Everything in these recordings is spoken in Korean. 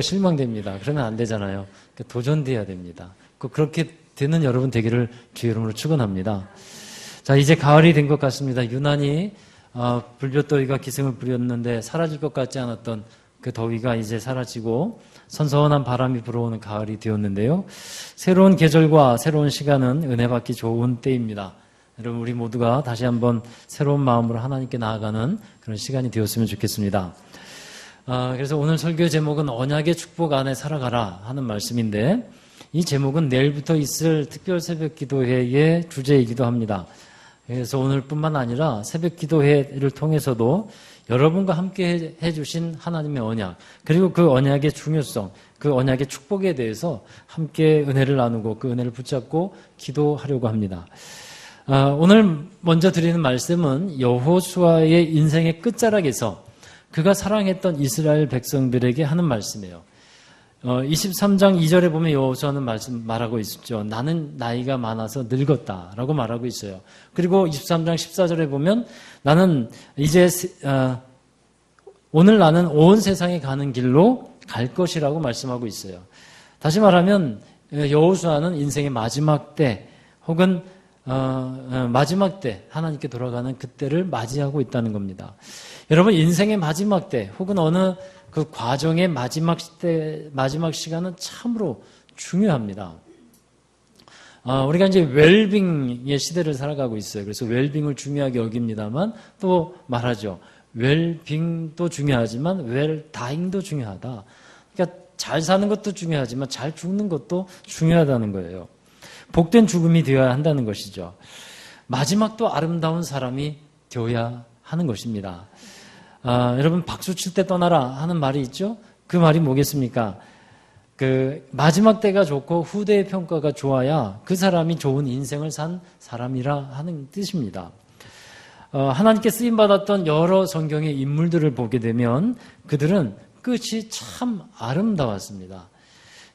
실망됩니다. 그러면 안 되잖아요. 도전돼야 됩니다. 그렇게 되는 여러분 되기를 주의 이름으로 축원합니다. 자, 이제 가을이 된 것 같습니다. 유난히 불볕더위가 기승을 부렸는데 사라질 것 같지 않았던 그 더위가 이제 사라지고 선선한 바람이 불어오는 가을이 되었는데요. 새로운 계절과 새로운 시간은 은혜 받기 좋은 때입니다. 여러분, 우리 모두가 다시 한번 새로운 마음으로 하나님께 나아가는 그런 시간이 되었으면 좋겠습니다. 그래서 오늘 설교 제목은 언약의 축복 안에 살아가라 하는 말씀인데, 이 제목은 내일부터 있을 특별 새벽 기도회의 주제이기도 합니다. 그래서 오늘뿐만 아니라 새벽 기도회를 통해서도 여러분과 함께 해주신 하나님의 언약, 그리고 그 언약의 중요성, 그 언약의 축복에 대해서 함께 은혜를 나누고 그 은혜를 붙잡고 기도하려고 합니다. 오늘 먼저 드리는 말씀은 여호수아의 인생의 끝자락에서 그가 사랑했던 이스라엘 백성들에게 하는 말씀이에요. 23장 2절에 보면 여호수아는 말하고 있죠. 나는 나이가 많아서 늙었다라고 말하고 있어요. 그리고 23장 14절에 보면 나는 이제 오늘 나는 온 세상에 가는 길로 갈 것이라고 말씀하고 있어요. 다시 말하면 여호수아는 인생의 마지막 때 혹은 마지막 때 하나님께 돌아가는 그때를 맞이하고 있다는 겁니다. 여러분, 인생의 마지막 때 혹은 어느 그 과정의 마지막 시간은 참으로 중요합니다. 우리가 이제 웰빙의 시대를 살아가고 있어요. 그래서 웰빙을 중요하게 여깁니다만 또 말하죠. 웰빙도 중요하지만 웰다잉도 중요하다. 그러니까 잘 사는 것도 중요하지만 잘 죽는 것도 중요하다는 거예요. 복된 죽음이 되어야 한다는 것이죠. 마지막도 아름다운 사람이 되어야 하는 것입니다. 여러분, 박수 칠 때 떠나라 하는 말이 있죠? 그 말이 뭐겠습니까? 마지막 때가 좋고 후대의 평가가 좋아야 그 사람이 좋은 인생을 산 사람이라 하는 뜻입니다. 하나님께 쓰임받았던 여러 성경의 인물들을 보게 되면 그들은 끝이 참 아름다웠습니다.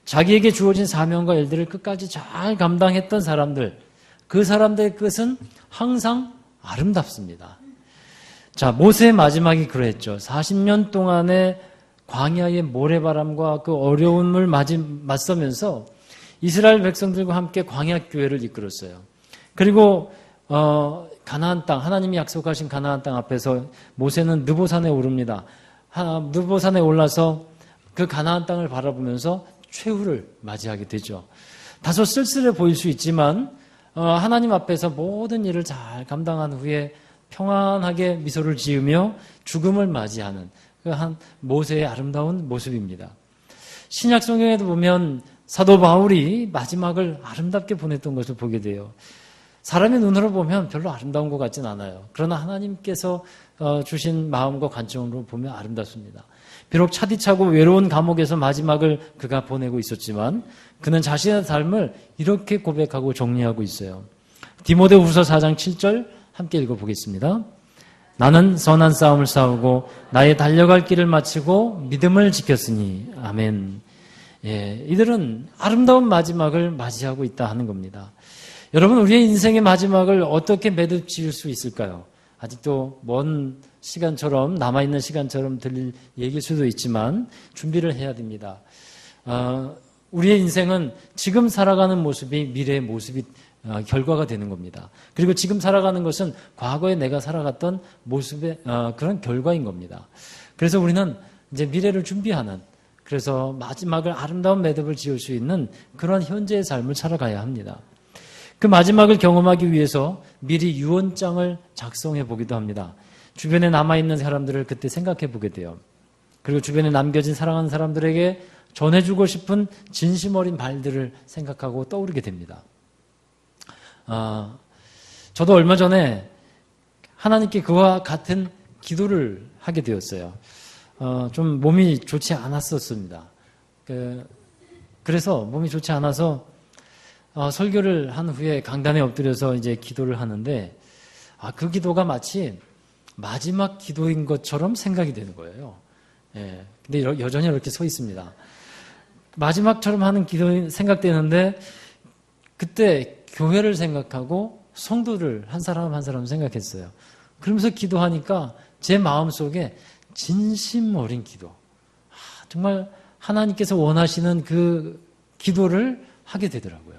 자기에게 주어진 사명과 일들을 끝까지 잘 감당했던 사람들, 그 사람들의 끝은 항상 아름답습니다. 자, 모세의 마지막이 그랬죠. 40년 동안의 광야의 모래바람과 그 어려움을 맞서면서 이스라엘 백성들과 함께 광야교회를 이끌었어요. 그리고 가나안 땅, 하나님이 약속하신 가나안 땅 앞에서 모세는 느보산에 오릅니다. 느보산에 올라서 그 가나안 땅을 바라보면서 최후를 맞이하게 되죠. 다소 쓸쓸해 보일 수 있지만 하나님 앞에서 모든 일을 잘 감당한 후에 평안하게 미소를 지으며 죽음을 맞이하는 한 모세의 아름다운 모습입니다. 신약 성경에도 보면 사도 바울이 마지막을 아름답게 보냈던 것을 보게 돼요. 사람의 눈으로 보면 별로 아름다운 것 같진 않아요. 그러나 하나님께서 주신 마음과 관점으로 보면 아름답습니다. 비록 차디차고 외로운 감옥에서 마지막을 그가 보내고 있었지만 그는 자신의 삶을 이렇게 고백하고 정리하고 있어요. 디모데후서 4장 7절 함께 읽어보겠습니다. 나는 선한 싸움을 싸우고 나의 달려갈 길을 마치고 믿음을 지켰으니 아멘. 이들은 아름다운 마지막을 맞이하고 있다 하는 겁니다. 여러분, 우리의 인생의 마지막을 어떻게 매듭 지을 수 있을까요? 아직도 먼 시간처럼, 남아있는 시간처럼 들릴 얘기일 수도 있지만 준비를 해야 됩니다. 우리의 인생은 지금 살아가는 모습이 미래의 모습이 결과가 되는 겁니다. 그리고 지금 살아가는 것은 과거에 내가 살아갔던 모습의 그런 결과인 겁니다. 그래서 우리는 이제 미래를 준비하는, 그래서 마지막을 아름다운 매듭을 지을 수 있는 그런 현재의 삶을 살아가야 합니다. 그 마지막을 경험하기 위해서 미리 유언장을 작성해 보기도 합니다. 주변에 남아있는 사람들을 그때 생각해 보게 돼요. 그리고 주변에 남겨진 사랑하는 사람들에게 전해주고 싶은 진심 어린 말들을 생각하고 떠오르게 됩니다. 저도 얼마 전에 하나님께 그와 같은 기도를 하게 되었어요. 좀 몸이 좋지 않았었습니다. 그래서 몸이 좋지 않아서 설교를 한 후에 강단에 엎드려서 이제 기도를 하는데 그 기도가 마치 마지막 기도인 것처럼 생각이 되는 거예요. 근데 여전히 이렇게 서 있습니다. 마지막처럼 하는 기도 생각되는데 그때 교회를 생각하고 성도를 한 사람 한 사람 생각했어요. 그러면서 기도하니까 제 마음속에 진심 어린 기도, 정말 하나님께서 원하시는 그 기도를 하게 되더라고요.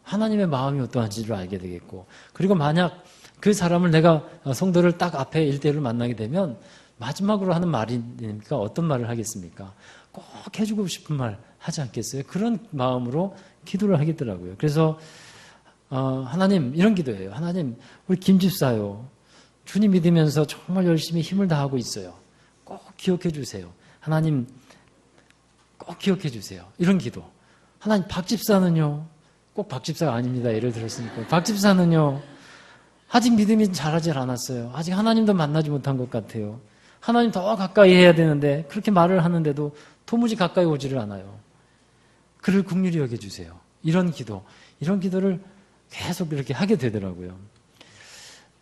하나님의 마음이 어떠한지를 알게 되겠고, 그리고 만약 그 사람을 내가 성도를 딱 앞에 1대1로 만나게 되면 마지막으로 하는 말이니까 어떤 말을 하겠습니까? 꼭 해주고 싶은 말 하지 않겠어요? 그런 마음으로 기도를 하겠더라고요. 그래서 하나님, 이런 기도예요. 하나님, 우리 김집사요, 주님 믿으면서 정말 열심히 힘을 다하고 있어요. 꼭 기억해 주세요. 하나님, 꼭 기억해 주세요. 이런 기도. 하나님, 박집사는요, 꼭 박집사가 아닙니다. 예를 들었으니까. 박집사는요, 아직 믿음이 자라질 않았어요. 아직 하나님도 만나지 못한 것 같아요. 하나님 더 가까이 해야 되는데 그렇게 말을 하는데도 도무지 가까이 오지를 않아요. 그를 긍휼히 여겨주세요. 이런 기도를 계속 이렇게 하게 되더라고요.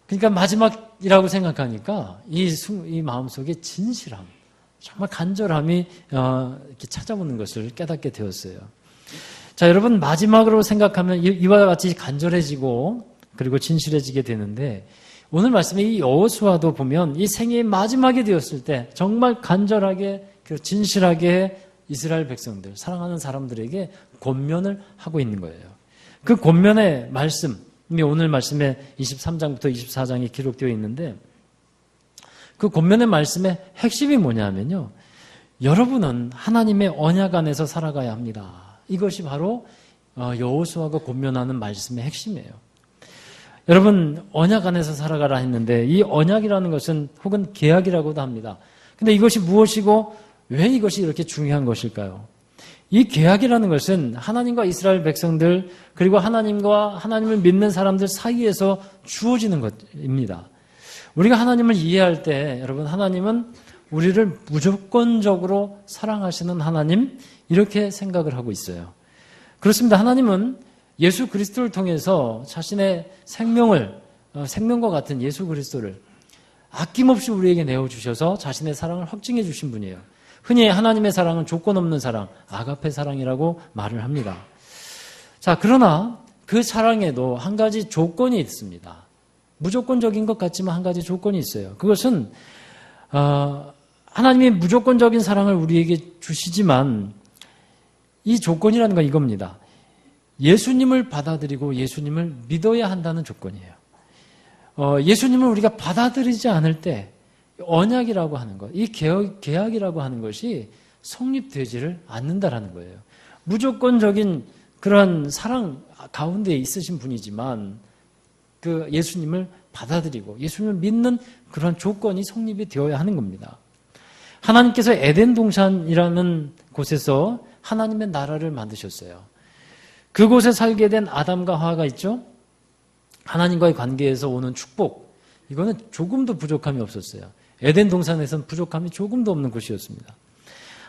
그러니까 마지막이라고 생각하니까 이 마음속에 진실함, 정말 간절함이 이렇게 찾아오는 것을 깨닫게 되었어요. 자, 여러분, 마지막으로 생각하면 이와 같이 간절해지고 그리고 진실해지게 되는데, 오늘 말씀의 이 여호수아도 보면 이 생애의 마지막이 되었을 때 정말 간절하게 진실하게 이스라엘 백성들, 사랑하는 사람들에게 권면을 하고 있는 거예요. 그 권면의 말씀이 오늘 말씀에 23장부터 24장에 기록되어 있는데, 그 권면의 말씀의 핵심이 뭐냐면요, 여러분은 하나님의 언약 안에서 살아가야 합니다. 이것이 바로 여호수아가 권면하는 말씀의 핵심이에요. 여러분, 언약 안에서 살아가라 했는데, 이 언약이라는 것은 혹은 계약이라고도 합니다. 근데 이것이 무엇이고 왜 이것이 이렇게 중요한 것일까요? 이 계약이라는 것은 하나님과 이스라엘 백성들, 그리고 하나님과 하나님을 믿는 사람들 사이에서 주어지는 것입니다. 우리가 하나님을 이해할 때, 여러분, 하나님은 우리를 무조건적으로 사랑하시는 하나님, 이렇게 생각을 하고 있어요. 그렇습니다. 하나님은 예수 그리스도를 통해서 자신의 생명과 같은 예수 그리스도를 아낌없이 우리에게 내어주셔서 자신의 사랑을 확증해 주신 분이에요. 흔히 하나님의 사랑은 조건 없는 사랑, 아가페 사랑이라고 말을 합니다. 자, 그러나 그 사랑에도 한 가지 조건이 있습니다. 무조건적인 것 같지만 한 가지 조건이 있어요. 그것은 하나님이 무조건적인 사랑을 우리에게 주시지만 이 조건이라는 건 이겁니다. 예수님을 받아들이고 예수님을 믿어야 한다는 조건이에요. 예수님을 우리가 받아들이지 않을 때 언약이라고 하는 것, 이 계약이라고 하는 것이 성립되지를 않는다라는 거예요. 무조건적인 그런 사랑 가운데 있으신 분이지만 그 예수님을 받아들이고 예수님을 믿는 그런 조건이 성립이 되어야 하는 겁니다. 하나님께서 에덴 동산이라는 곳에서 하나님의 나라를 만드셨어요. 그곳에 살게 된 아담과 하와가 있죠. 하나님과의 관계에서 오는 축복, 이거는 조금도 부족함이 없었어요. 에덴 동산에서는 부족함이 조금도 없는 곳이었습니다.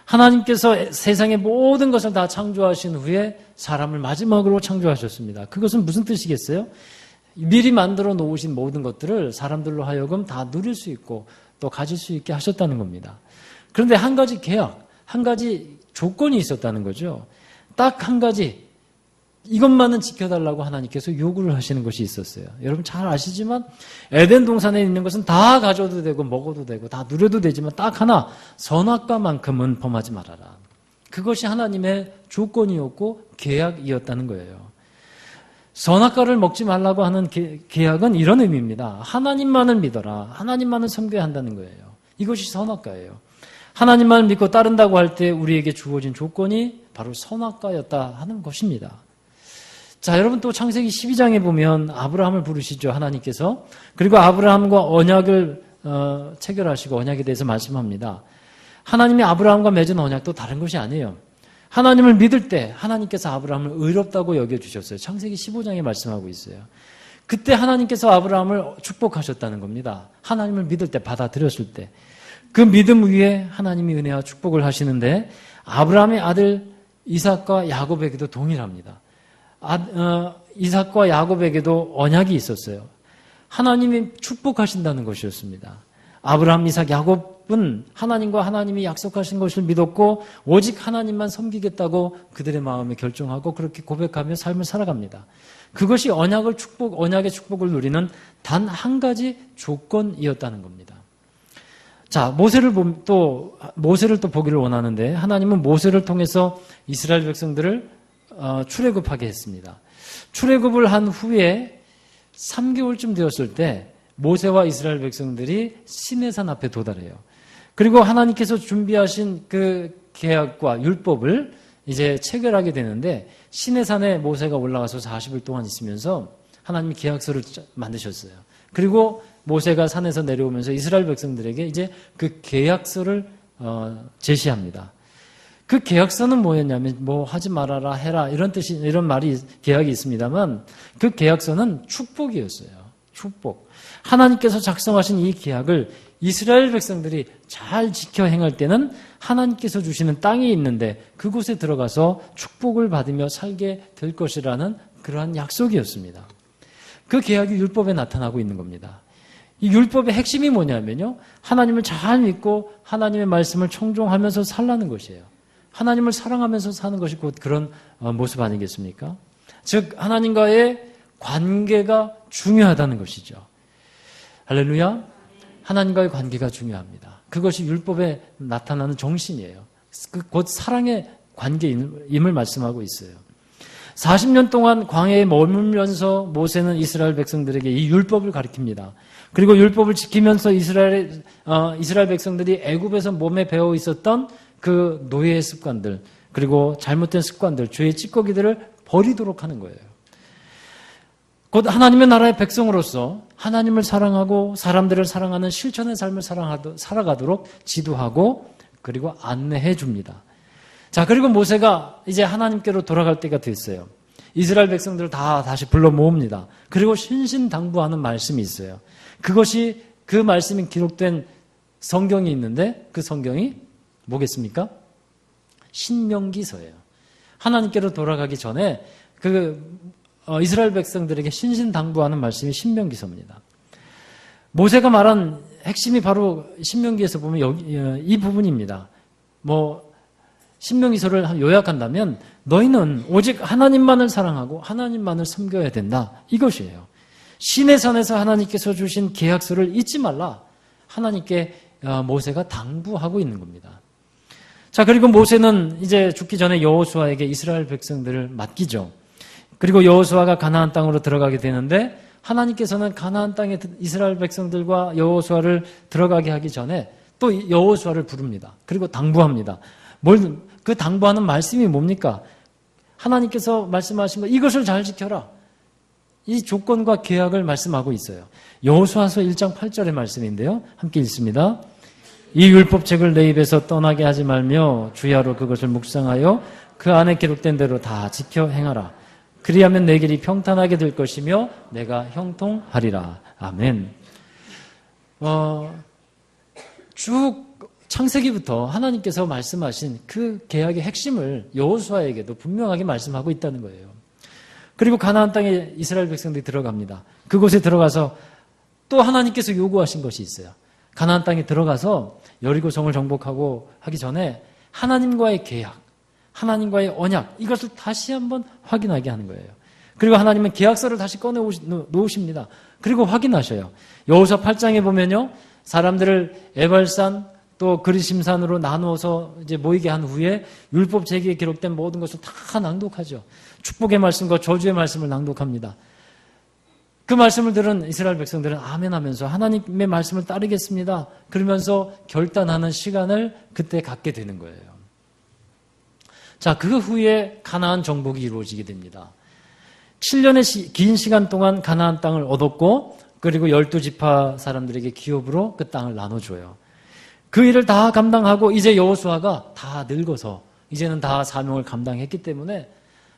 하나님께서 세상의 모든 것을 다 창조하신 후에 사람을 마지막으로 창조하셨습니다. 그것은 무슨 뜻이겠어요? 미리 만들어 놓으신 모든 것들을 사람들로 하여금 다 누릴 수 있고 또 가질 수 있게 하셨다는 겁니다. 그런데 한 가지 계약, 한 가지 조건이 있었다는 거죠. 딱 한 가지, 이것만은 지켜달라고 하나님께서 요구를 하시는 것이 있었어요. 여러분 잘 아시지만 에덴 동산에 있는 것은 다 가져도 되고 먹어도 되고 다 누려도 되지만 딱 하나, 선악과만큼은 범하지 말아라. 그것이 하나님의 조건이었고 계약이었다는 거예요. 선악과를 먹지 말라고 하는 계약은 이런 의미입니다. 하나님만을 믿어라. 하나님만을 섬겨야 한다는 거예요. 이것이 선악과예요. 하나님만을 믿고 따른다고 할 때 우리에게 주어진 조건이 바로 선악과였다 하는 것입니다. 자, 여러분 또 창세기 12장에 보면 아브라함을 부르시죠, 하나님께서. 그리고 아브라함과 언약을 체결하시고 언약에 대해서 말씀합니다. 하나님이 아브라함과 맺은 언약도 다른 것이 아니에요. 하나님을 믿을 때 하나님께서 아브라함을 의롭다고 여겨주셨어요. 창세기 15장에 말씀하고 있어요. 그때 하나님께서 아브라함을 축복하셨다는 겁니다. 하나님을 믿을 때, 받아들였을 때. 그 믿음 위에 하나님이 은혜와 축복을 하시는데 아브라함의 아들 이삭과 야곱에게도 동일합니다. 이삭과 야곱에게도 언약이 있었어요. 하나님이 축복하신다는 것이었습니다. 아브라함, 이삭, 야곱은 하나님과 하나님이 약속하신 것을 믿었고 오직 하나님만 섬기겠다고 그들의 마음에 결정하고 그렇게 고백하며 삶을 살아갑니다. 그것이 언약의 축복을 누리는 단 한 가지 조건이었다는 겁니다. 자, 모세를 또 보기를 원하는데 하나님은 모세를 통해서 이스라엘 백성들을 출애굽하게 했습니다. 출애굽을 한 후에 3개월쯤 되었을 때 모세와 이스라엘 백성들이 시내산 앞에 도달해요. 그리고 하나님께서 준비하신 그 계약과 율법을 이제 체결하게 되는데 시내산에 모세가 올라가서 40일 동안 있으면서 하나님이 계약서를 만드셨어요. 그리고 모세가 산에서 내려오면서 이스라엘 백성들에게 이제 그 계약서를 제시합니다. 그 계약서는 뭐였냐면 뭐 하지 말아라 해라 이런 말이 계약이 있습니다만 그 계약서는 축복이었어요. 축복. 하나님께서 작성하신 이 계약을 이스라엘 백성들이 잘 지켜 행할 때는 하나님께서 주시는 땅이 있는데 그곳에 들어가서 축복을 받으며 살게 될 것이라는 그러한 약속이었습니다. 그 계약이 율법에 나타나고 있는 겁니다. 이 율법의 핵심이 뭐냐면요. 하나님을 잘 믿고 하나님의 말씀을 청종하면서 살라는 것이에요. 하나님을 사랑하면서 사는 것이 곧 그런 모습 아니겠습니까? 즉 하나님과의 관계가 중요하다는 것이죠. 할렐루야. 하나님과의 관계가 중요합니다. 그것이 율법에 나타나는 정신이에요. 곧 사랑의 관계임을 말씀하고 있어요. 40년 동안 광야에 머물면서 모세는 이스라엘 백성들에게 이 율법을 가르칩니다. 그리고 율법을 지키면서 이스라엘 백성들이 애굽에서 몸에 배어 있었던 그 노예의 습관들, 그리고 잘못된 습관들, 죄의 찌꺼기들을 버리도록 하는 거예요. 곧 하나님의 나라의 백성으로서 하나님을 사랑하고 사람들을 사랑하는 실천의 삶을 살아가도록 지도하고 그리고 안내해 줍니다. 자, 그리고 모세가 이제 하나님께로 돌아갈 때가 됐어요. 이스라엘 백성들을 다 다시 불러 모읍니다. 그리고 신신당부하는 말씀이 있어요. 그것이 그 말씀이 기록된 성경이 있는데 그 성경이 뭐겠습니까? 신명기서예요. 하나님께로 돌아가기 전에 이스라엘 백성들에게 신신당부하는 말씀이 신명기서입니다. 모세가 말한 핵심이 바로 신명기에서 보면 이 부분입니다. 신명기서를 요약한다면 너희는 오직 하나님만을 사랑하고 하나님만을 섬겨야 된다. 이것이에요. 시내산에서 하나님께서 주신 계약서를 잊지 말라. 하나님께 모세가 당부하고 있는 겁니다. 자, 그리고 모세는 이제 죽기 전에 여호수아에게 이스라엘 백성들을 맡기죠. 그리고 여호수아가 가나안 땅으로 들어가게 되는데 하나님께서는 가나안 땅에 이스라엘 백성들과 여호수아를 들어가게 하기 전에 또 여호수아를 부릅니다. 그리고 당부합니다. 그 당부하는 말씀이 뭡니까? 하나님께서 말씀하신 것, 이것을 잘 지켜라. 이 조건과 계약을 말씀하고 있어요. 여호수아서 1장 8절의 말씀인데요. 함께 읽습니다. 이 율법책을 내 입에서 떠나게 하지 말며 주야로 그것을 묵상하여 그 안에 기록된 대로 다 지켜 행하라. 그리하면 내 길이 평탄하게 될 것이며 내가 형통하리라. 아멘. 쭉 창세기부터 하나님께서 말씀하신 그 계약의 핵심을 여호수아에게도 분명하게 말씀하고 있다는 거예요. 그리고 가나안 땅에 이스라엘 백성들이 들어갑니다. 그곳에 들어가서 또 하나님께서 요구하신 것이 있어요. 가나안 땅에 들어가서 여리고성을 정복하고 하기 전에 하나님과의 계약, 하나님과의 언약, 이것을 다시 한번 확인하게 하는 거예요. 그리고 하나님은 계약서를 다시 꺼내 놓으십니다. 그리고 확인하셔요. 여호수아 8장에 보면요, 사람들을 에발산 또 그리심산으로 나누어서 이제 모이게 한 후에 율법 제기에 기록된 모든 것을 다 낭독하죠. 축복의 말씀과 저주의 말씀을 낭독합니다. 그 말씀을 들은 이스라엘 백성들은 아멘 하면서 하나님의 말씀을 따르겠습니다. 그러면서 결단하는 시간을 그때 갖게 되는 거예요. 자, 그 후에 가나안 정복이 이루어지게 됩니다. 7년의 긴 시간 동안 가나안 땅을 얻었고 그리고 12지파 사람들에게 기업으로 그 땅을 나눠줘요. 그 일을 다 감당하고 이제 여호수아가 다 늙어서 이제는 다 사명을 감당했기 때문에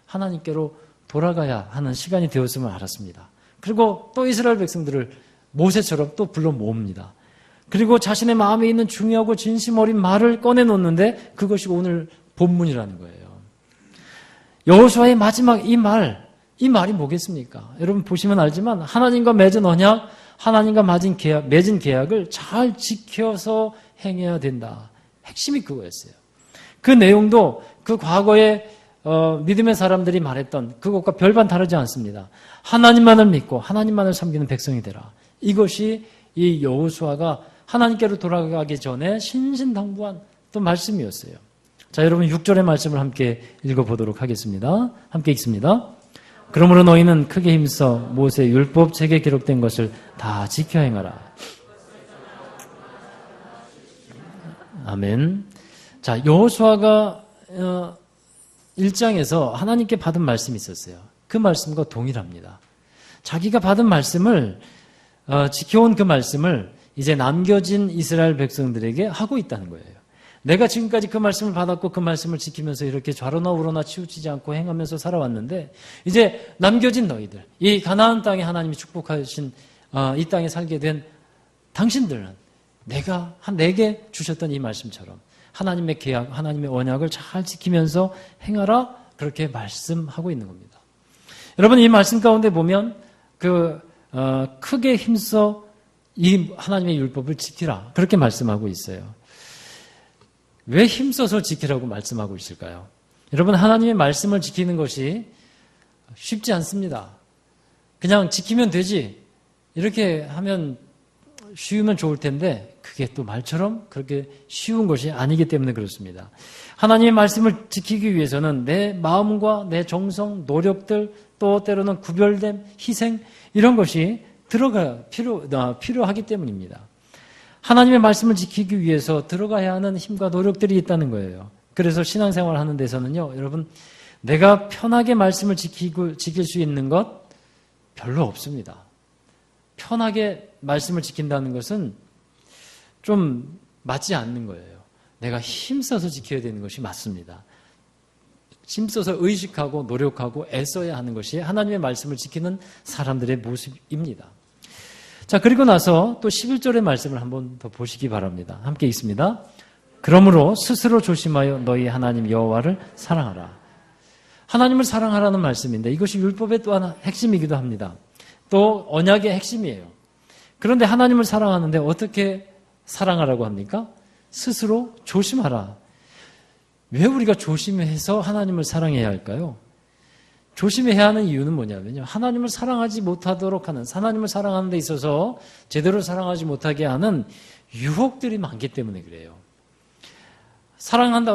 하나님께로 돌아가야 하는 시간이 되었음을 알았습니다. 그리고 또 이스라엘 백성들을 모세처럼 또 불러 모읍니다. 그리고 자신의 마음에 있는 중요하고 진심 어린 말을 꺼내놓는데 그것이 오늘 본문이라는 거예요. 여호수아의 마지막 이 말이 뭐겠습니까? 여러분 보시면 알지만 하나님과 맺은 언약, 하나님과 맺은 계약을 잘 지켜서 행해야 된다. 핵심이 그거였어요. 그 내용도 그 과거에 믿음의 사람들이 말했던 그것과 별반 다르지 않습니다. 하나님만을 믿고 하나님만을 섬기는 백성이 되라. 이것이 이 여호수아가 하나님께로 돌아가기 전에 신신당부한 또 말씀이었어요. 자, 여러분 6절의 말씀을 함께 읽어보도록 하겠습니다. 함께 읽습니다. 그러므로 너희는 크게 힘써 모세 율법 책에 기록된 것을 다 지켜 행하라. 아멘. 자, 여호수아가 1장에서 하나님께 받은 말씀이 있었어요. 그 말씀과 동일합니다. 자기가 받은 말씀을 지켜온 그 말씀을 이제 남겨진 이스라엘 백성들에게 하고 있다는 거예요. 내가 지금까지 그 말씀을 받았고 그 말씀을 지키면서 이렇게 좌로나 우로나 치우치지 않고 행하면서 살아왔는데 이제 남겨진 너희들, 이 가나안 땅에 하나님이 축복하신 이 땅에 살게 된 당신들은 내게 주셨던 이 말씀처럼 하나님의 계약, 하나님의 언약을 잘 지키면서 행하라, 그렇게 말씀하고 있는 겁니다. 여러분, 이 말씀 가운데 보면 크게 힘써 이 하나님의 율법을 지키라, 그렇게 말씀하고 있어요. 왜 힘써서 지키라고 말씀하고 있을까요? 여러분, 하나님의 말씀을 지키는 것이 쉽지 않습니다. 그냥 지키면 되지, 이렇게 하면 쉬우면 좋을 텐데 그게 또 말처럼 그렇게 쉬운 것이 아니기 때문에 그렇습니다. 하나님의 말씀을 지키기 위해서는 내 마음과 내 정성, 노력들, 또 때로는 구별됨, 희생, 이런 것이 필요하기 때문입니다. 하나님의 말씀을 지키기 위해서 들어가야 하는 힘과 노력들이 있다는 거예요. 그래서 신앙생활 하는 데서는요, 여러분, 내가 편하게 말씀을 지킬 수 있는 것 별로 없습니다. 편하게 말씀을 지킨다는 것은 좀 맞지 않는 거예요. 내가 힘써서 지켜야 되는 것이 맞습니다. 힘써서 의식하고 노력하고 애써야 하는 것이 하나님의 말씀을 지키는 사람들의 모습입니다. 자, 그리고 나서 또 11절의 말씀을 한번 더 보시기 바랍니다. 함께 읽습니다. 그러므로 스스로 조심하여 너희 하나님 여호와를 사랑하라. 하나님을 사랑하라는 말씀인데 이것이 율법의 또 하나 핵심이기도 합니다. 또 언약의 핵심이에요. 그런데 하나님을 사랑하는데 어떻게 사랑하라고 합니까? 스스로 조심하라. 왜 우리가 조심해서 하나님을 사랑해야 할까요? 조심해야 하는 이유는 뭐냐면요, 하나님을 사랑하지 못하도록 하는, 하나님을 사랑하는 데 있어서 제대로 사랑하지 못하게 하는 유혹들이 많기 때문에 그래요.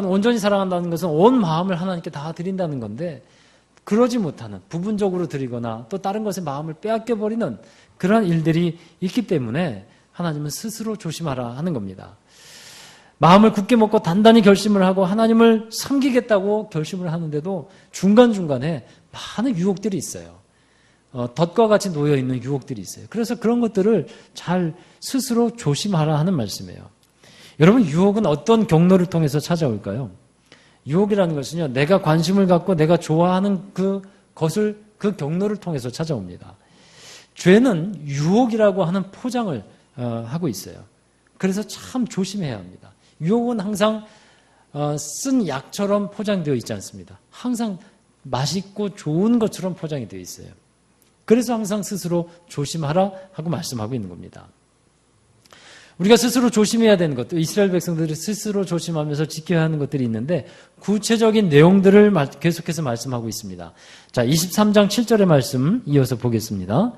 온전히 사랑한다는 것은 온 마음을 하나님께 다 드린다는 건데, 그러지 못하는, 부분적으로 드리거나 또 다른 것에 마음을 빼앗겨버리는 그런 일들이 있기 때문에 하나님은 스스로 조심하라 하는 겁니다. 마음을 굳게 먹고 단단히 결심을 하고 하나님을 섬기겠다고 결심을 하는데도 중간중간에 많은 유혹들이 있어요. 덫과 같이 놓여있는 유혹들이 있어요. 그래서 그런 것들을 잘 스스로 조심하라 하는 말씀이에요. 여러분, 유혹은 어떤 경로를 통해서 찾아올까요? 유혹이라는 것은요, 내가 관심을 갖고 내가 좋아하는 그 경로를 통해서 찾아옵니다. 죄는 유혹이라고 하는 포장을 하고 있어요. 그래서 참 조심해야 합니다. 유혹은 항상 쓴 약처럼 포장되어 있지 않습니다. 항상 맛있고 좋은 것처럼 포장이 되어 있어요. 그래서 항상 스스로 조심하라 하고 말씀하고 있는 겁니다. 우리가 스스로 조심해야 되는 것도, 이스라엘 백성들이 스스로 조심하면서 지켜야 하는 것들이 있는데 구체적인 내용들을 계속해서 말씀하고 있습니다. 자, 23장 7절의 말씀 이어서 보겠습니다.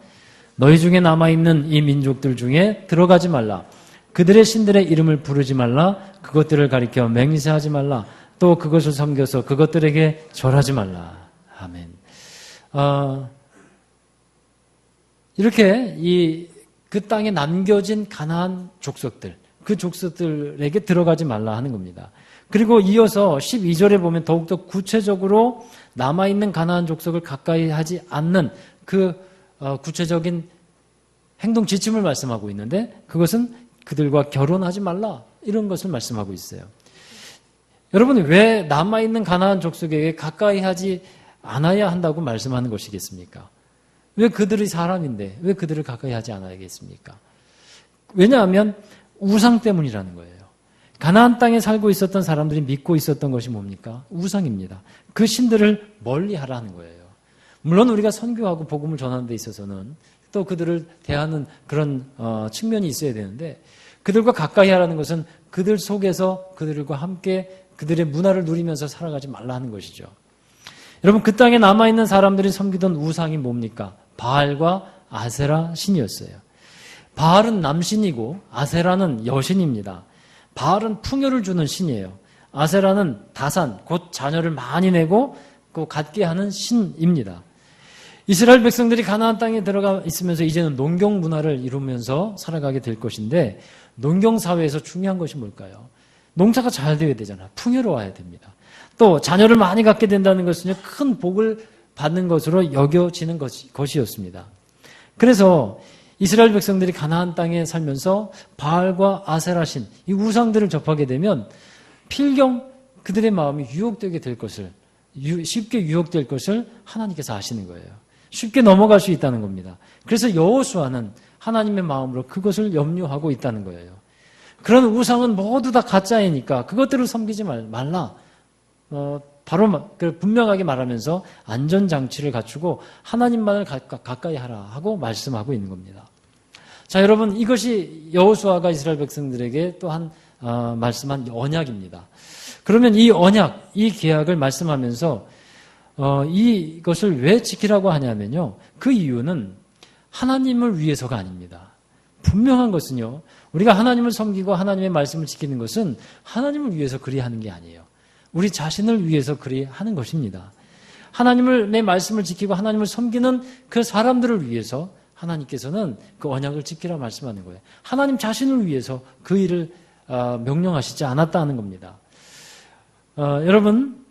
너희 중에 남아있는 이 민족들 중에 들어가지 말라. 그들의 신들의 이름을 부르지 말라. 그것들을 가리켜 맹세하지 말라. 또 그것을 섬겨서 그것들에게 절하지 말라. 아멘. 이렇게 그 땅에 남겨진 가나안 족속들, 그 족속들에게 들어가지 말라 하는 겁니다. 그리고 이어서 12절에 보면 더욱더 구체적으로 남아있는 가나안 족속을 가까이 하지 않는 그 구체적인 행동 지침을 말씀하고 있는데 그것은 그들과 결혼하지 말라, 이런 것을 말씀하고 있어요. 여러분, 왜 남아있는 가나안 족속에게 가까이 하지 않아야 한다고 말씀하는 것이겠습니까? 왜 그들이 사람인데 왜 그들을 가까이 하지 않아야겠습니까? 왜냐하면 우상 때문이라는 거예요. 가나안 땅에 살고 있었던 사람들이 믿고 있었던 것이 뭡니까? 우상입니다. 그 신들을 멀리하라는 거예요. 물론 우리가 선교하고 복음을 전하는 데 있어서는 또 그들을 대하는 그런 측면이 있어야 되는데, 그들과 가까이 하라는 것은 그들 속에서 그들과 함께 그들의 문화를 누리면서 살아가지 말라 하는 것이죠. 여러분, 그 땅에 남아있는 사람들이 섬기던 우상이 뭡니까? 바알과 아세라 신이었어요. 바알은 남신이고 아세라는 여신입니다. 바알은 풍요를 주는 신이에요. 아세라는 다산, 곧 자녀를 많이 내고 그 갖게 하는 신입니다. 이스라엘 백성들이 가나안 땅에 들어가 있으면서 이제는 농경 문화를 이루면서 살아가게 될 것인데, 농경 사회에서 중요한 것이 뭘까요? 농사가 잘 되어야 되잖아요. 풍요로워야 됩니다. 또 자녀를 많이 갖게 된다는 것은 큰 복을 받는 것으로 여겨지는 것이었습니다. 그래서 이스라엘 백성들이 가나안 땅에 살면서 바알과 아세라신, 이 우상들을 접하게 되면 필경 그들의 마음이 유혹되게 될 것을, 쉽게 유혹될 것을 하나님께서 아시는 거예요. 쉽게 넘어갈 수 있다는 겁니다. 그래서 여호수아는 하나님의 마음으로 그것을 염려하고 있다는 거예요. 그런 우상은 모두 다 가짜이니까 그것들을 섬기지 말라. 바로 분명하게 말하면서 안전장치를 갖추고 하나님만을 가까이 하라 하고 말씀하고 있는 겁니다. 자, 여러분, 이것이 여호수아가 이스라엘 백성들에게 또한 말씀한 언약입니다. 그러면 이 언약, 이 계약을 말씀하면서 이것을 왜 지키라고 하냐면요, 그 이유는 하나님을 위해서가 아닙니다. 분명한 것은요, 우리가 하나님을 섬기고 하나님의 말씀을 지키는 것은 하나님을 위해서 그리하는 게 아니에요. 우리 자신을 위해서 그리하는 것입니다. 하나님의 말씀을 지키고 하나님을 섬기는 그 사람들을 위해서 하나님께서는 그 언약을 지키라 말씀하는 거예요. 하나님 자신을 위해서 그 일을 명령하시지 않았다는 겁니다. 여러분,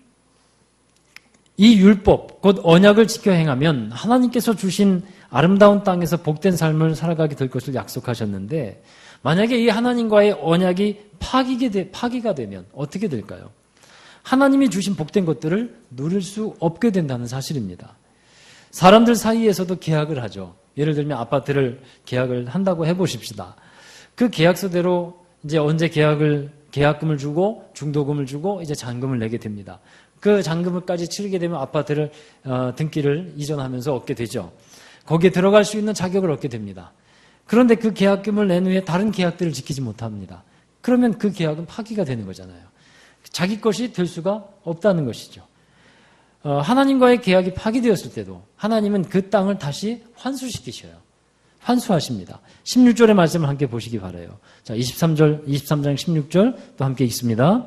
이 율법, 곧 언약을 지켜 행하면 하나님께서 주신 아름다운 땅에서 복된 삶을 살아가게 될 것을 약속하셨는데, 만약에 이 하나님과의 언약이 파기가 되면 어떻게 될까요? 하나님이 주신 복된 것들을 누릴 수 없게 된다는 사실입니다. 사람들 사이에서도 계약을 하죠. 예를 들면 아파트를 계약을 한다고 해보십시다. 그 계약서대로 이제 언제 계약금을 주고 중도금을 주고 이제 잔금을 내게 됩니다. 그 잔금을까지 치르게 되면 아파트를 등기를 이전하면서 얻게 되죠. 거기에 들어갈 수 있는 자격을 얻게 됩니다. 그런데 그 계약금을 낸 후에 다른 계약들을 지키지 못합니다. 그러면 그 계약은 파기가 되는 거잖아요. 자기 것이 될 수가 없다는 것이죠. 하나님과의 계약이 파기되었을 때도 하나님은 그 땅을 다시 환수시키셔요. 환수하십니다. 16절의 말씀을 함께 보시기 바라요. 자, 23장 16절 또 함께 읽습니다.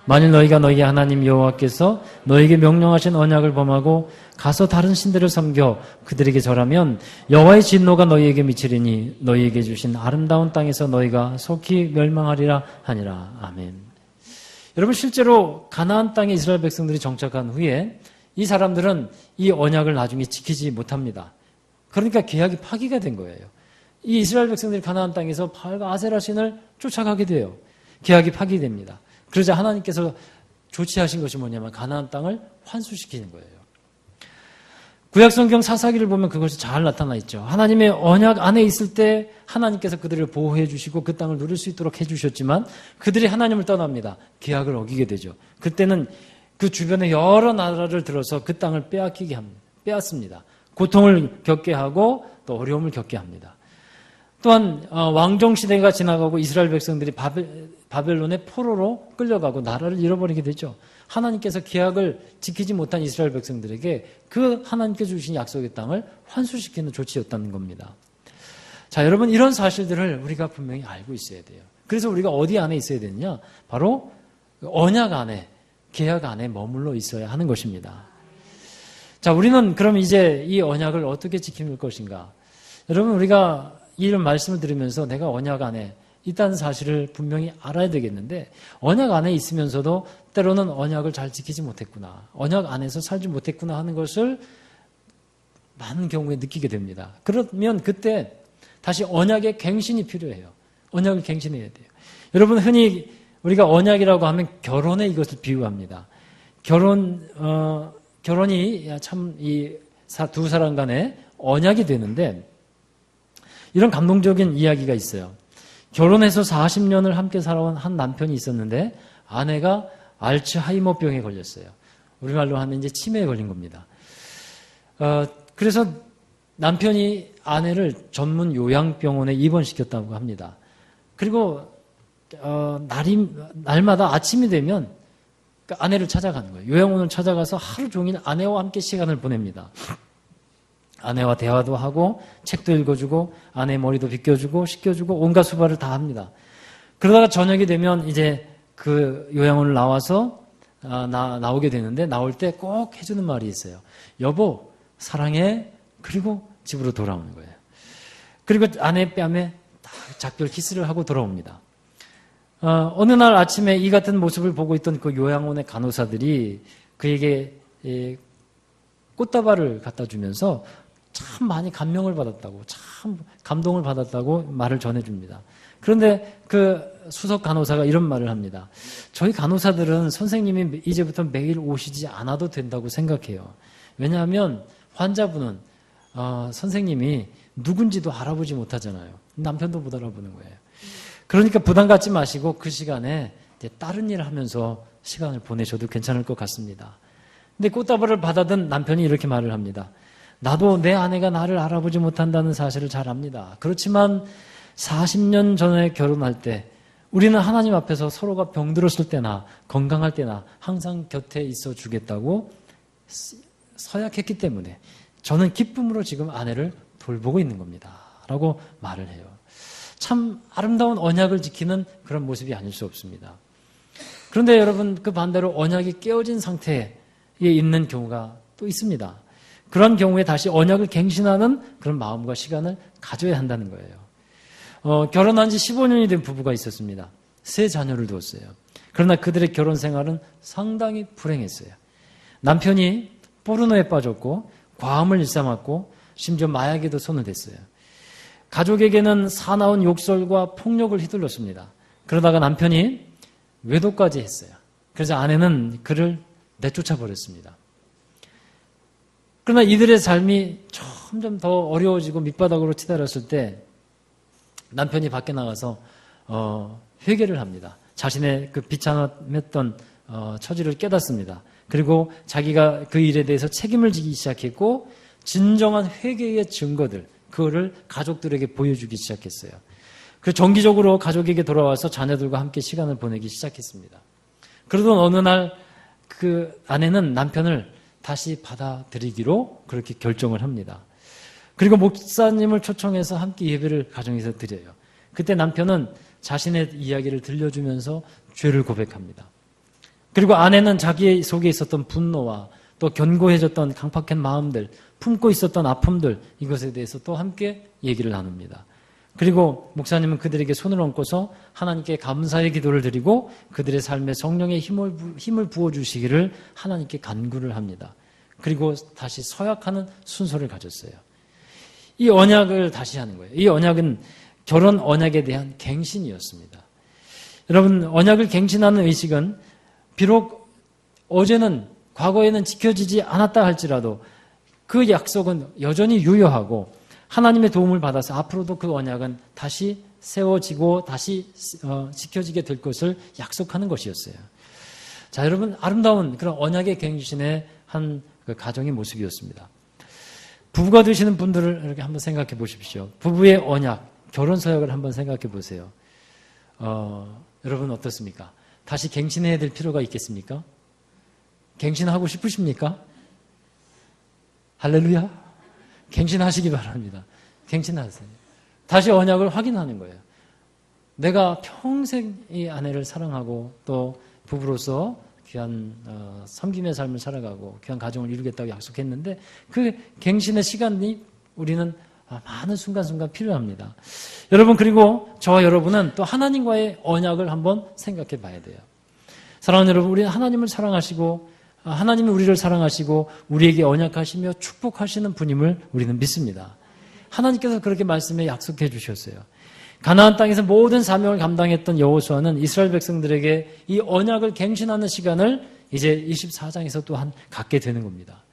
만일 너희가 너희 하나님 여호와께서 너희에게 명령하신 언약을 범하고 가서 다른 신들을 섬겨 그들에게 절하면 여호와의 진노가 너희에게 미치리니 너희에게 주신 아름다운 땅에서 너희가 속히 멸망하리라 하니라. 아멘. 여러분, 실제로 가나안 땅에 이스라엘 백성들이 정착한 후에 이 사람들은 이 언약을 나중에 지키지 못합니다. 그러니까 계약이 파기가 된 거예요. 이 이스라엘 백성들이 가나안 땅에서 바알과 아세라 신을 쫓아가게 돼요. 계약이 파기됩니다. 그러자 하나님께서 조치하신 것이 뭐냐면 가나안 땅을 환수시키는 거예요. 구약성경 사사기를 보면 그것이 잘 나타나 있죠. 하나님의 언약 안에 있을 때 하나님께서 그들을 보호해 주시고 그 땅을 누릴 수 있도록 해주셨지만 그들이 하나님을 떠납니다. 계약을 어기게 되죠. 그때는 그 주변의 여러 나라를 들어서 그 땅을 빼앗습니다. 고통을 겪게 하고 또 어려움을 겪게 합니다. 또한 왕정시대가 지나가고 이스라엘 백성들이 바벨론의 포로로 끌려가고 나라를 잃어버리게 되죠. 하나님께서 계약을 지키지 못한 이스라엘 백성들에게 그 하나님께서 주신 약속의 땅을 환수시키는 조치였다는 겁니다. 자, 여러분, 이런 사실들을 우리가 분명히 알고 있어야 돼요. 그래서 우리가 어디 안에 있어야 되느냐? 바로 언약 안에, 계약 안에 머물러 있어야 하는 것입니다. 자, 우리는 그럼 이제 이 언약을 어떻게 지킬 것인가? 여러분, 우리가 이런 말씀을 들으면서 내가 언약 안에 있다는 사실을 분명히 알아야 되겠는데, 언약 안에 있으면서도 때로는 언약을 잘 지키지 못했구나, 언약 안에서 살지 못했구나 하는 것을 많은 경우에 느끼게 됩니다. 그러면 그때 다시 언약의 갱신이 필요해요. 언약을 갱신해야 돼요. 여러분, 흔히 우리가 언약이라고 하면 결혼에 이것을 비유합니다. 결혼이 참 이 두 사람 간에 언약이 되는데, 이런 감동적인 이야기가 있어요. 결혼해서 40년을 함께 살아온 한 남편이 있었는데 아내가 알츠하이머병에 걸렸어요. 우리말로 하면 이제 치매에 걸린 겁니다. 그래서 남편이 아내를 전문 요양병원에 입원시켰다고 합니다. 그리고 날마다 아침이 되면 아내를 찾아가는 거예요. 요양원을 찾아가서 하루 종일 아내와 함께 시간을 보냅니다. 아내와 대화도 하고 책도 읽어주고 아내 머리도 빗겨주고 씻겨주고 온갖 수발을 다 합니다. 그러다가 저녁이 되면 이제 그 요양원을 나와서 나오게 되는데 나올 때 꼭 해주는 말이 있어요. 여보 사랑해. 그리고 집으로 돌아오는 거예요. 그리고 아내 뺨에 딱 작별 키스를 하고 돌아옵니다. 어느 날 아침에 이 같은 모습을 보고 있던 그 요양원의 간호사들이 그에게 꽃다발을 갖다 주면서 참 많이 감명을 받았다고, 참 감동을 받았다고 말을 전해줍니다. 그런데 그 수석 간호사가 이런 말을 합니다. 저희 간호사들은 선생님이 이제부터 매일 오시지 않아도 된다고 생각해요. 왜냐하면 환자분은 선생님이 누군지도 알아보지 못하잖아요. 남편도 못 알아보는 거예요. 그러니까 부담 갖지 마시고 그 시간에 이제 다른 일을 하면서 시간을 보내셔도 괜찮을 것 같습니다. 근데 꽃다발을 받아든 남편이 이렇게 말을 합니다. 나도 내 아내가 나를 알아보지 못한다는 사실을 잘 압니다. 그렇지만 40년 전에 결혼할 때 우리는 하나님 앞에서 서로가 병들었을 때나 건강할 때나 항상 곁에 있어 주겠다고 서약했기 때문에 저는 기쁨으로 지금 아내를 돌보고 있는 겁니다. 라고 말을 해요. 참 아름다운 언약을 지키는 그런 모습이 아닐 수 없습니다. 그런데 여러분 그 반대로 언약이 깨어진 상태에 있는 경우가 또 있습니다. 그런 경우에 다시 언약을 갱신하는 그런 마음과 시간을 가져야 한다는 거예요. 결혼한 지 15년이 된 부부가 있었습니다. 3 자녀를 두었어요. 그러나 그들의 결혼 생활은 상당히 불행했어요. 남편이 포르노에 빠졌고 과음을 일삼았고 심지어 마약에도 손을 댔어요. 가족에게는 사나운 욕설과 폭력을 휘둘렀습니다. 그러다가 남편이 외도까지 했어요. 그래서 아내는 그를 내쫓아 버렸습니다. 그러나 이들의 삶이 점점 더 어려워지고 밑바닥으로 치달았을 때 남편이 밖에 나가서 회개를 합니다. 자신의 그 비참했던 처지를 깨닫습니다. 그리고 자기가 그 일에 대해서 책임을 지기 시작했고 진정한 회개의 증거들 그거를 가족들에게 보여주기 시작했어요. 그래서 정기적으로 가족에게 돌아와서 자녀들과 함께 시간을 보내기 시작했습니다. 그러던 어느 날 그 아내는 남편을 다시 받아들이기로 그렇게 결정을 합니다. 그리고 목사님을 초청해서 함께 예배를 가정에서 드려요. 그때 남편은 자신의 이야기를 들려주면서 죄를 고백합니다. 그리고 아내는 자기 속에 있었던 분노와 또 견고해졌던 강팍한 마음들, 품고 있었던 아픔들 이것에 대해서 또 함께 얘기를 나눕니다. 그리고 목사님은 그들에게 손을 얹고서 하나님께 감사의 기도를 드리고 그들의 삶에 성령의 힘을 부어주시기를 하나님께 간구를 합니다. 그리고 다시 서약하는 순서를 가졌어요. 이 언약을 다시 하는 거예요. 이 언약은 결혼 언약에 대한 갱신이었습니다. 여러분 언약을 갱신하는 의식은 비록 과거에는 지켜지지 않았다 할지라도 그 약속은 여전히 유효하고 하나님의 도움을 받아서 앞으로도 그 언약은 다시 세워지고 다시 지켜지게 될 것을 약속하는 것이었어요. 자, 여러분 아름다운 그런 언약의 갱신의 한 그 가정의 모습이었습니다. 부부가 되시는 분들을 이렇게 한번 생각해 보십시오. 부부의 언약, 결혼 서약을 한번 생각해 보세요. 여러분 어떻습니까? 다시 갱신해야 될 필요가 있겠습니까? 갱신하고 싶으십니까? 할렐루야. 갱신하시기 바랍니다. 갱신하세요. 다시 언약을 확인하는 거예요. 내가 평생 이 아내를 사랑하고 또 부부로서 귀한 섬김의 삶을 살아가고 귀한 가정을 이루겠다고 약속했는데 그 갱신의 시간이 우리는 많은 순간순간 필요합니다. 여러분 그리고 저와 여러분은 또 하나님과의 언약을 한번 생각해 봐야 돼요. 사랑하는 여러분, 우리는 하나님을 사랑하시고 하나님이 우리를 사랑하시고 우리에게 언약하시며 축복하시는 분임을 우리는 믿습니다. 하나님께서 그렇게 말씀에 약속해 주셨어요. 가나안 땅에서 모든 사명을 감당했던 여호수아는 이스라엘 백성들에게 이 언약을 갱신하는 시간을 이제 24장에서 또한 갖게 되는 겁니다.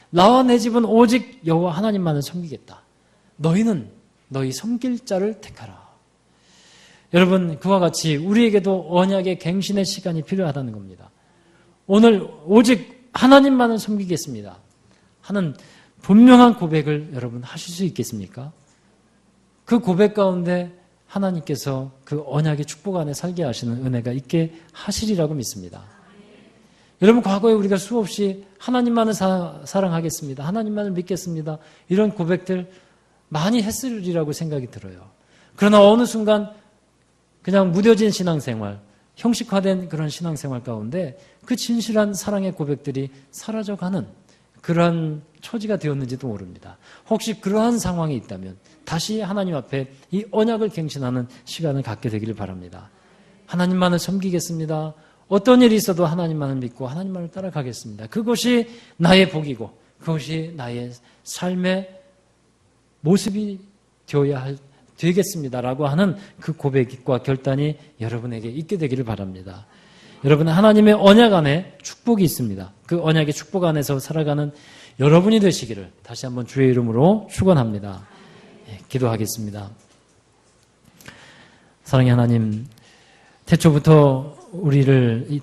나와 내 집은 오직 여호와 하나님만을 섬기겠다. 너희는 너희 섬길 자를 택하라. 여러분 그와 같이 우리에게도 언약의 갱신의 시간이 필요하다는 겁니다. 오늘 오직 하나님만을 섬기겠습니다 하는 분명한 고백을 여러분 하실 수 있겠습니까? 그 고백 가운데 하나님께서 그 언약의 축복 안에 살게 하시는 은혜가 있게 하시리라고 믿습니다. 여러분, 과거에 우리가 수없이 하나님만을 사랑하겠습니다. 하나님만을 믿겠습니다. 이런 고백들 많이 했으리라고 생각이 들어요. 그러나 어느 순간 그냥 무뎌진 신앙생활, 형식화된 그런 신앙생활 가운데 그 진실한 사랑의 고백들이 사라져가는 그러한 처지가 되었는지도 모릅니다. 혹시 그러한 상황이 있다면 다시 하나님 앞에 이 언약을 갱신하는 시간을 갖게 되기를 바랍니다. 하나님만을 섬기겠습니다. 어떤 일이 있어도 하나님만을 믿고 하나님만을 따라가겠습니다. 그것이 나의 복이고 그것이 나의 삶의 모습이 되겠습니다라고 하는 그 고백과 결단이 여러분에게 있게 되기를 바랍니다. 여러분, 하나님의 언약 안에 축복이 있습니다. 그 언약의 축복 안에서 살아가는 여러분이 되시기를 다시 한번 주의 이름으로 축원합니다. 기도하겠습니다. 사랑의 하나님, 태초부터 우리를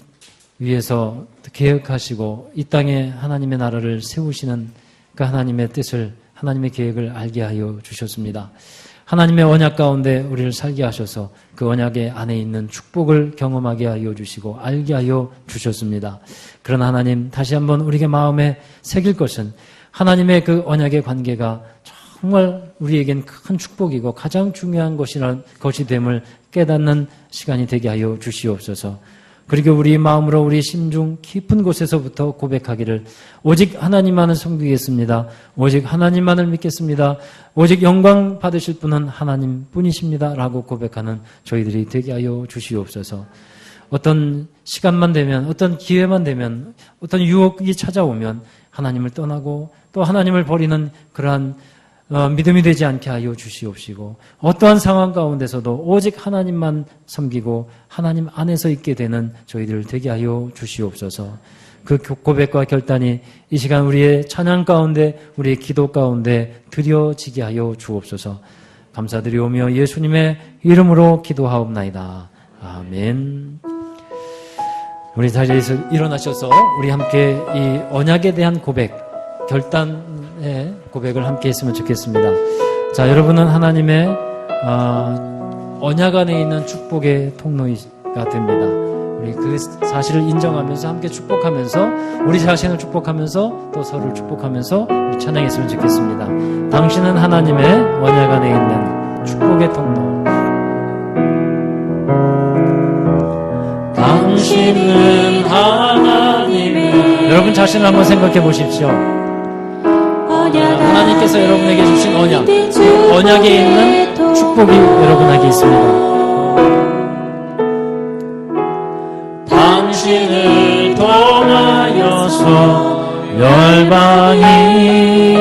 위해서 계획하시고 이 땅에 하나님의 나라를 세우시는 그 하나님의 뜻을, 하나님의 계획을 알게 하여 주셨습니다. 하나님의 언약 가운데 우리를 살게 하셔서 그 언약의 안에 있는 축복을 경험하게 하여 주시고 알게 하여 주셨습니다. 그러나 하나님, 다시 한번 우리에게 마음에 새길 것은 하나님의 그 언약의 관계가 정말 우리에겐 큰 축복이고 가장 중요한 것이 됨을 깨닫는 시간이 되게 하여 주시옵소서. 그리고 우리 마음으로 우리 심중 깊은 곳에서부터 고백하기를 오직 하나님만을 섬기겠습니다. 오직 하나님만을 믿겠습니다. 오직 영광 받으실 분은 하나님뿐이십니다. 라고 고백하는 저희들이 되게 하여 주시옵소서. 어떤 시간만 되면, 어떤 기회만 되면, 어떤 유혹이 찾아오면 하나님을 떠나고 또 하나님을 버리는 그러한 믿음이 되지 않게 하여 주시옵시고, 어떠한 상황 가운데서도 오직 하나님만 섬기고 하나님 안에서 있게 되는 저희들을 되게 하여 주시옵소서. 그 고백과 결단이 이 시간 우리의 찬양 가운데, 우리의 기도 가운데 드려지게 하여 주옵소서. 감사드리오며 예수님의 이름으로 기도하옵나이다. 아멘. 우리 자리에서 일어나셔서 우리 함께 이 언약에 대한 고백, 결단의 고백을 함께 했으면 좋겠습니다. 자, 여러분은 하나님의 언약 안에 있는 축복의 통로가 됩니다. 우리 그 사실을 인정하면서 함께 축복하면서 우리 자신을 축복하면서 또 서로를 축복하면서 우리 찬양했으면 좋겠습니다. 당신은 하나님의 언약 안에 있는 축복의 통로. 당신은 하나님의. 여러분 자신을 한번 생각해 보십시오. 하나님께서 여러분에게 주신 언약, 그 언약에 있는 축복이 여러분에게 있습니다. 당신을 통하여서 열방이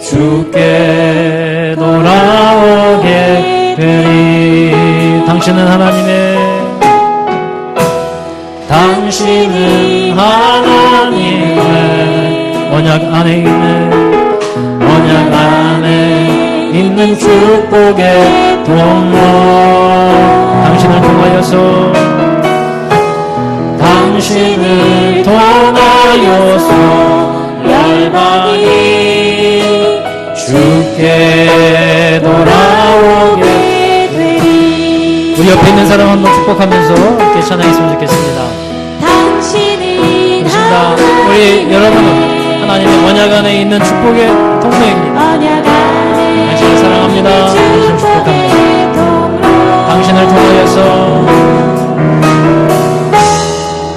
주께 돌아오게 되리. 당신은 하나님의, 당신은 하나님의 언약 안에 있는 축복의 통로. 당신을 통하여서 열방이 주께 돌아오게 되리. 우리 옆에 있는 사람 한번 축복하면서 함께 찬양했으면 좋겠습니다. 그렇습니다. 우리 여러분은 하나님의 언약 안에 있는 축복의 통로입니다. 당신을 사랑합니다. 당신을 축복합니다.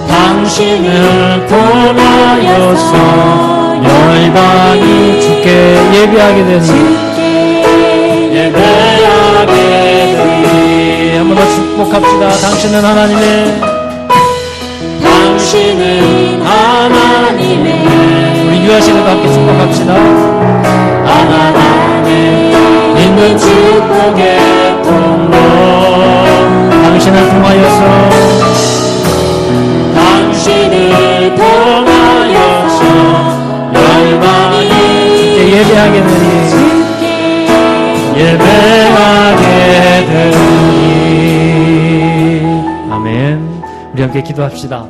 당신을 통하여서 열방이 주께 예배하게 되니 한 번 더 축복합시다. 당신은 하나님의 우리 유아신에도 함께 축복합시다. 하나님의 있는 축복의 통로. 당신을 통하여서 열방이 주께 예배하게 되니. 아멘. 우리 함께 기도합시다.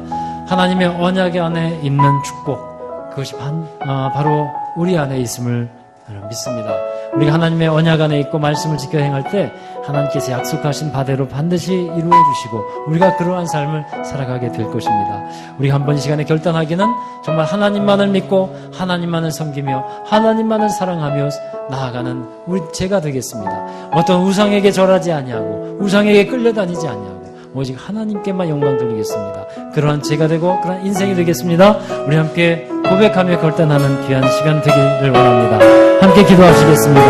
하나님의 언약 안에 있는 축복, 그것이 바로 우리 안에 있음을 믿습니다. 우리가 하나님의 언약 안에 있고 말씀을 지켜 행할 때 하나님께서 약속하신 바대로 반드시 이루어 주시고 우리가 그러한 삶을 살아가게 될 것입니다. 우리가 한번 이 시간에 결단하기는 정말 하나님만을 믿고 하나님만을 섬기며 하나님만을 사랑하며 나아가는 우리 제가 되겠습니다. 어떤 우상에게 절하지 아니하고 우상에게 끌려다니지 아니하고 오직 하나님께만 영광 돌리겠습니다. 그러한 제가 되고 그러한 인생이 되겠습니다. 우리 함께 고백하며 결단하는 귀한 시간 되기를 원합니다. 함께 기도하시겠습니다.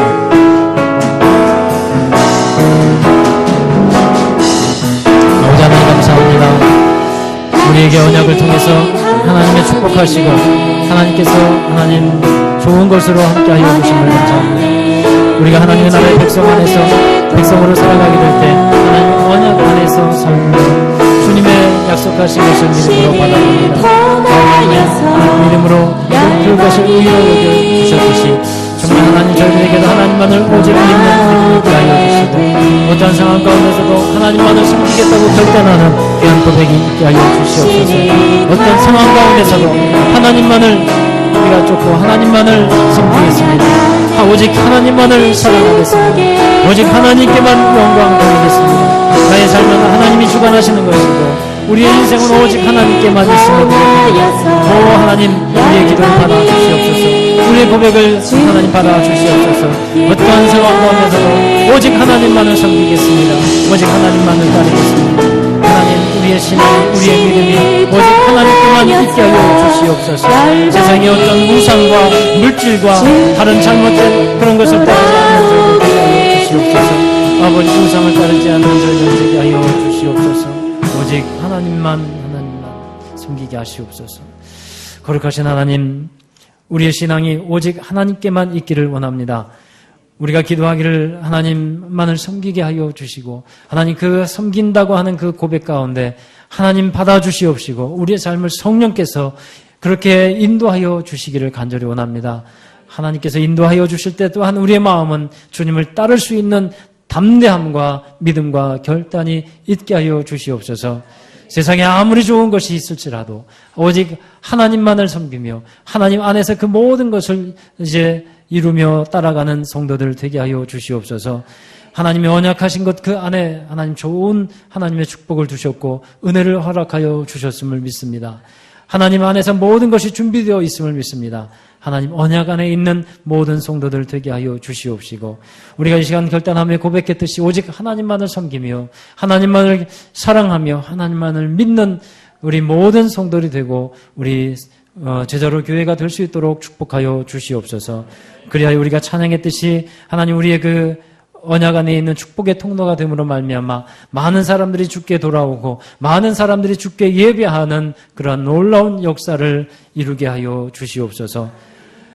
아버지 하나님 감사합니다. 우리에게 언약을 통해서 하나님의 축복하시고 하나님께서 하나님 좋은 것으로 함께하여 주심을 감사합니다. 우리가 하나님의 나라의 백성 안에서 백성으로 살아가게 될 때 하나님 언약 안에서 살며 주님의 약속하신 것을 믿음으로 받아봅니다. 하나님의 믿음으로 그것을 의로 여겨주셨듯이 정말 하나님 저희들에게도 하나님만을 오직 믿는 믿음을 하여 주시고 어떠한 상황 가운데서도 하나님만을 섬기겠다고 결단하는 귀한 고백이 있게 하여 주시옵소서. 어떤 상황 가운데서도 하나님만을 우리가 쫓고 하나님만을 섬기겠습니다. 오직 하나님만을 사랑하겠습니다. 오직 하나님께만 영광 돌리겠습니다. 나의 삶은 하나님이 주관하시는 것이고 우리의 인생은 오직 하나님께만 있음을 고백합니다. 오 하나님 우리의 기도를 받아주시옵소서. 우리의 고백을 하나님 받아주시옵소서. 어떠한 상황 가운데서도 오직 하나님만을 섬기겠습니다. 오직 하나님만을 따르겠습니다. 하나님 우리의 신앙 우리의 믿음이 오직 하나님께만 있게 하여 주시옵소서. 세상의 어떤 우상과 물질과 다른 잘못된 그런 것을 따르지 않는 저희들 되게 하여 주시옵소서. 아버지 우상을 따르지 않는 저희들 되게 하여 주시옵소서. 오직 하나님만 섬기게 하시옵소서. 거룩하신 하나님 우리의 신앙이 오직 하나님께만 있기를 원합니다. 우리가 기도하기를 하나님만을 섬기게 하여 주시고 하나님 그 섬긴다고 하는 그 고백 가운데 하나님 받아주시옵시고 우리의 삶을 성령께서 그렇게 인도하여 주시기를 간절히 원합니다. 하나님께서 인도하여 주실 때 또한 우리의 마음은 주님을 따를 수 있는 담대함과 믿음과 결단이 있게 하여 주시옵소서. 세상에 아무리 좋은 것이 있을지라도 오직 하나님만을 섬기며 하나님 안에서 그 모든 것을 이제 이루며 따라가는 성도들 되게 하여 주시옵소서. 하나님의 언약하신 것 그 안에 하나님 좋은 하나님의 축복을 두셨고 은혜를 허락하여 주셨음을 믿습니다. 하나님 안에서 모든 것이 준비되어 있음을 믿습니다. 하나님 언약 안에 있는 모든 성도들 되게 하여 주시옵시고 우리가 이 시간 결단하며 고백했듯이 오직 하나님만을 섬기며 하나님만을 사랑하며 하나님만을 믿는 우리 모든 성도들이 되고 우리 제자로 교회가 될 수 있도록 축복하여 주시옵소서. 그리하여 우리가 찬양했듯이 하나님 우리의 그 언약 안에 있는 축복의 통로가 됨으로 말미암아 많은 사람들이 주께 돌아오고 많은 사람들이 주께 예배하는 그러한 놀라운 역사를 이루게 하여 주시옵소서.